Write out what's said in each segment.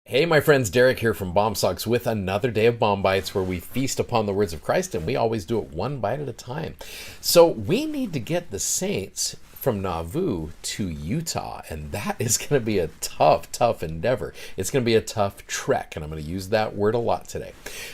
Hey, my friends, Derek here from Bomb Socks with another day of Bomb Bites where we feast upon the words of Christ, and we always do it one bite at a time. So we need to get the saints from Nauvoo to Utah, and that is going to be a tough endeavor. It's going to be a tough trek, and I'm going to use that word a lot today.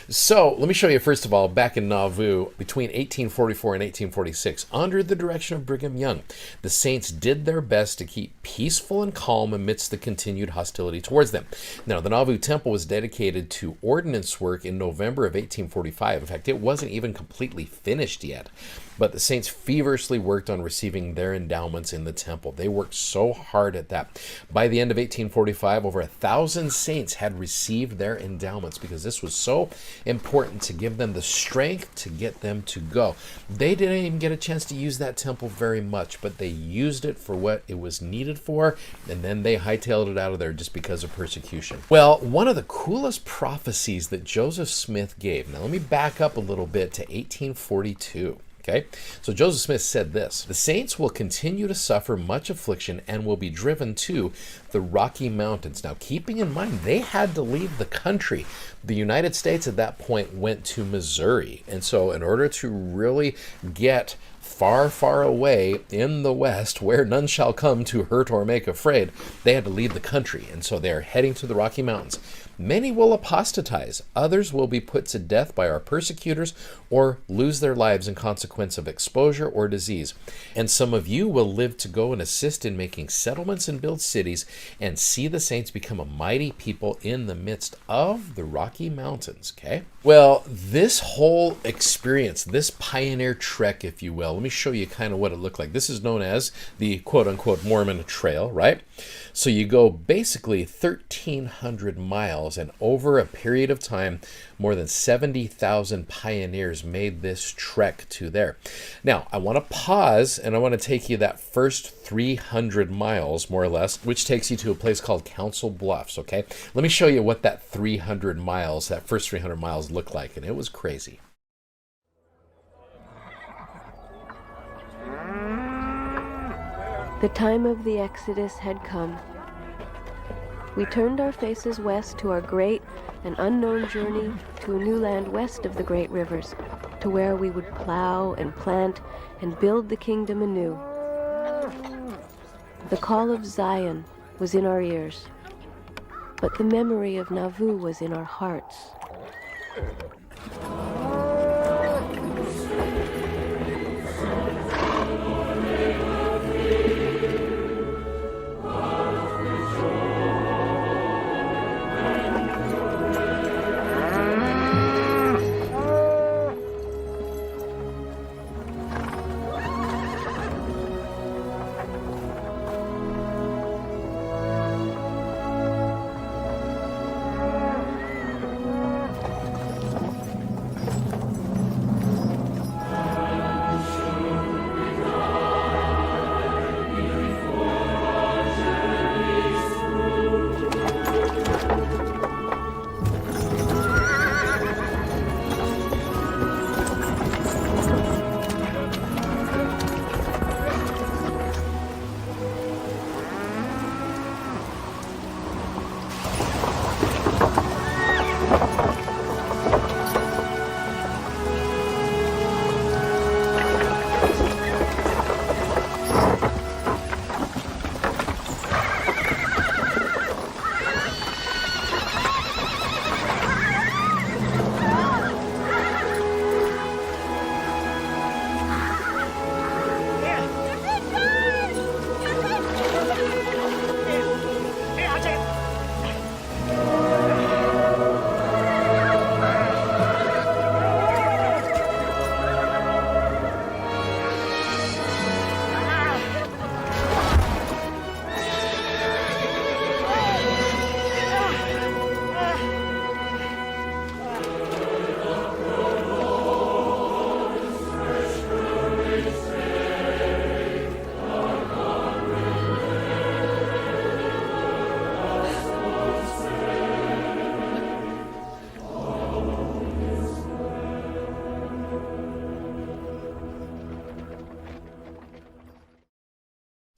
So let me show you, first of all, back in Nauvoo between 1844 and 1846, under the direction of Brigham Young, the saints did their best to keep peaceful and calm amidst the continued hostility towards them. Now, the Nauvoo temple was dedicated to ordnance work in November of 1845. In fact, it wasn't even completely finished yet. But the saints feverishly worked on receiving their endowments in the temple. They worked so hard at that. By the end of 1845, over 1,000 saints had received their endowments because this was so important to give them the strength to get them to go. They didn't even get a chance to use that temple very much, but they used it for what it was needed for, and then they hightailed it out of there just because of persecution. Well, one of the coolest prophecies that Joseph Smith gave, now let me back up a little bit to 1842. Okay, so Joseph Smith said this: the saints will continue to suffer much affliction and will be driven to the Rocky Mountains. Now, keeping in mind, they had to leave the country. The United States at that point went to Missouri. And so in order to really get far away in the West, where none shall come to hurt or make afraid, they had to leave the country. And so they're heading to the Rocky Mountains. Many will apostatize. Others will be put to death by our persecutors or lose their lives in consequence of exposure or disease. And some of you will live to go and assist in making settlements and build cities and see the saints become a mighty people in the midst of the Rocky Mountains. Okay? Well, this whole experience, this pioneer trek, if you will, let me show you kind of what it looked like. This is known as the quote-unquote Mormon Trail, right? So you go basically 1,300 miles, and over a period of time, more than 70,000 pioneers made this trek to there. Now, I want to pause, and I want to take you that first 300 miles, more or less, which takes you to a place called Council Bluffs, okay? Let me show you what that 300 miles, that first 300 miles looked like, and it was crazy. The time of the Exodus had come. We turned our faces west to our great and unknown journey to a new land west of the great rivers, to where we would plow and plant and build the kingdom anew. The call of Zion was in our ears, but the memory of Nauvoo was in our hearts.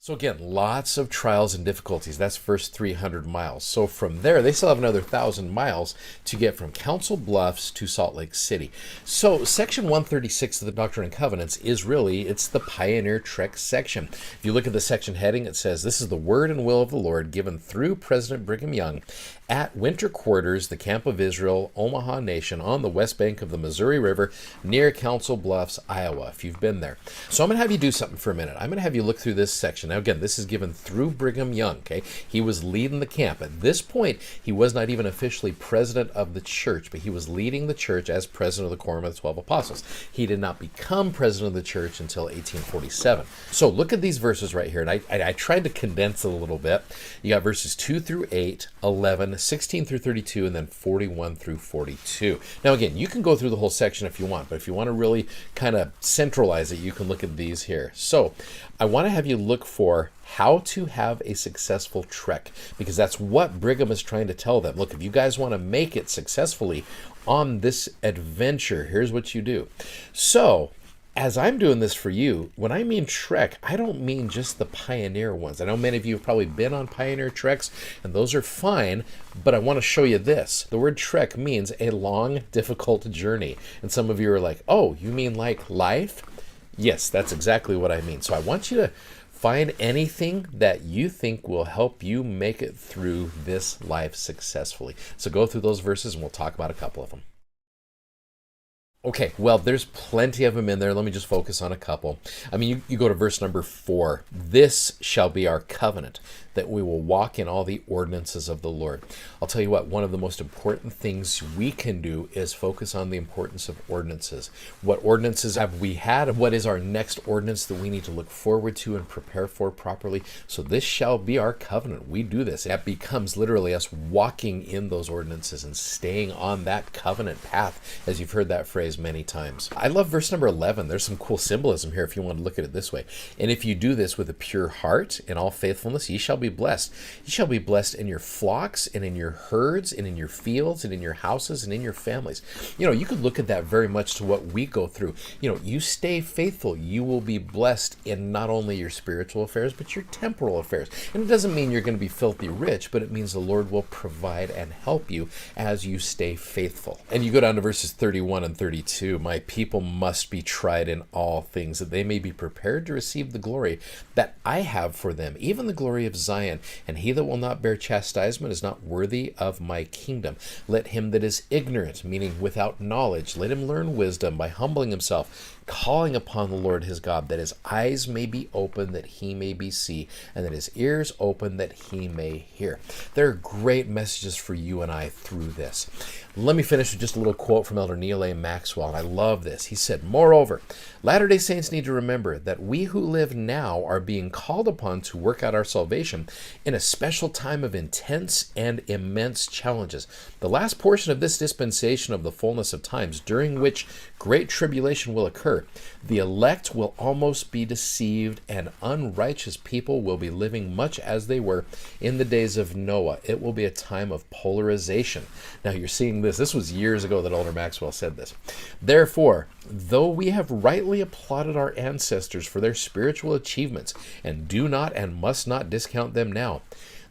So again, lots of trials and difficulties. That's first 300 miles. So from there, they still have another 1,000 miles to get from Council Bluffs to Salt Lake City. So section 136 of the Doctrine and Covenants is really, it's the Pioneer Trek section. If you look at the section heading, it says, "This is the word and will of the Lord given through President Brigham Young at winter quarters, the Camp of Israel, Omaha Nation, on the west bank of the Missouri River, near Council Bluffs, Iowa," if you've been there. So I'm going to have you do something for a minute. I'm going to have you look through this section. Now, again, this is given through Brigham Young, okay? He was leading the camp. At this point, he was not even officially president of the church, but he was leading the church as president of the Quorum of the 12 Apostles. He did not become president of the church until 1847. So look at these verses right here, and I tried to condense it a little bit. You got verses 2 through 8, 11, 16 through 32, and then 41 through 42. Now, again, you can go through the whole section if you want, but if you want to really kind of centralize it, you can look at these here. So I want to have you look for how to have a successful trek, because that's what Brigham is trying to tell them. Look, if you guys want to make it successfully on this adventure, here's what you do. So as I'm doing this for you, when I mean trek, I don't mean just the pioneer ones. I know many of you have probably been on pioneer treks, and those are fine, but I want to show you this. The word trek means a long, difficult journey. And some of you are like, oh, you mean like life? Yes, that's exactly what I mean. So I want you to find anything that you think will help you make it through this life successfully. So go through those verses, and we'll talk about a couple of them. Okay, well, there's plenty of them in there. Let me just focus on a couple. I mean, you go to verse number 4. "This shall be our covenant, that we will walk in all the ordinances of the Lord." I'll tell you what, one of the most important things we can do is focus on the importance of ordinances. What ordinances have we had, and what is our next ordinance that we need to look forward to and prepare for properly? So this shall be our covenant. We do this. That becomes literally us walking in those ordinances and staying on that covenant path, as you've heard that phrase many times. I love verse number 11. There's some cool symbolism here if you want to look at it this way. "And if you do this with a pure heart in all faithfulness, ye shall be blessed. You shall be blessed in your flocks and in your herds and in your fields and in your houses and in your families." You know, you could look at that very much to what we go through. You know, you stay faithful, you will be blessed in not only your spiritual affairs, but your temporal affairs. And it doesn't mean you're going to be filthy rich, but it means the Lord will provide and help you as you stay faithful. And you go down to verses 31 and 32. "My people must be tried in all things, that they may be prepared to receive the glory that I have for them, even the glory of Zion. And he that will not bear chastisement is not worthy of my kingdom. Let him that is ignorant," meaning without knowledge, "let him learn wisdom by humbling himself, calling upon the Lord his God, that his eyes may be open, that he may be see, and that his ears open, that he may hear." There are great messages for you and I through this. Let me finish with just a little quote from Elder Neil A. Maxwell, and I love this. He said, "Moreover, Latter-day Saints need to remember that we who live now are being called upon to work out our salvation in a special time of intense and immense challenges. The last portion of this dispensation of the fullness of times, during which great tribulation will occur, the elect will almost be deceived, and unrighteous people will be living much as they were in the days of Noah. It will be a time of polarization." Now you're seeing this. This was years ago that Elder Maxwell said this. "Therefore, though we have rightly applauded our ancestors for their spiritual achievements, and do not and must not discount them now,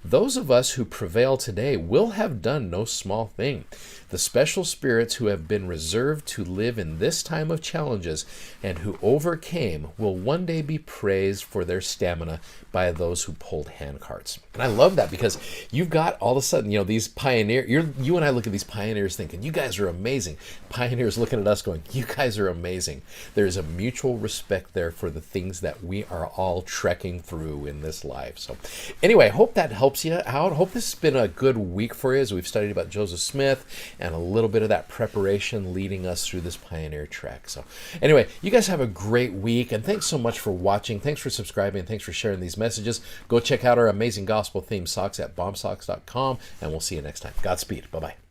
those of us who prevail today will have done no small thing. The special spirits who have been reserved to live in this time of challenges and who overcame will one day be praised for their stamina by those who pulled handcarts." And I love that, because you've got all of a sudden, you know, these pioneers, you and I look at these pioneers thinking, you guys are amazing. Pioneers looking at us going, you guys are amazing. There's a mutual respect there for the things that we are all trekking through in this life. So anyway, I hope that helps you out. Hope this has been a good week for you as we've studied about Joseph Smith and a little bit of that preparation leading us through this pioneer trek. So anyway, you guys have a great week, and thanks so much for watching. Thanks for subscribing, and thanks for sharing these messages. Go check out our amazing gospel themed socks at bombsocks.com, and we'll see you next time. Godspeed. Bye-bye.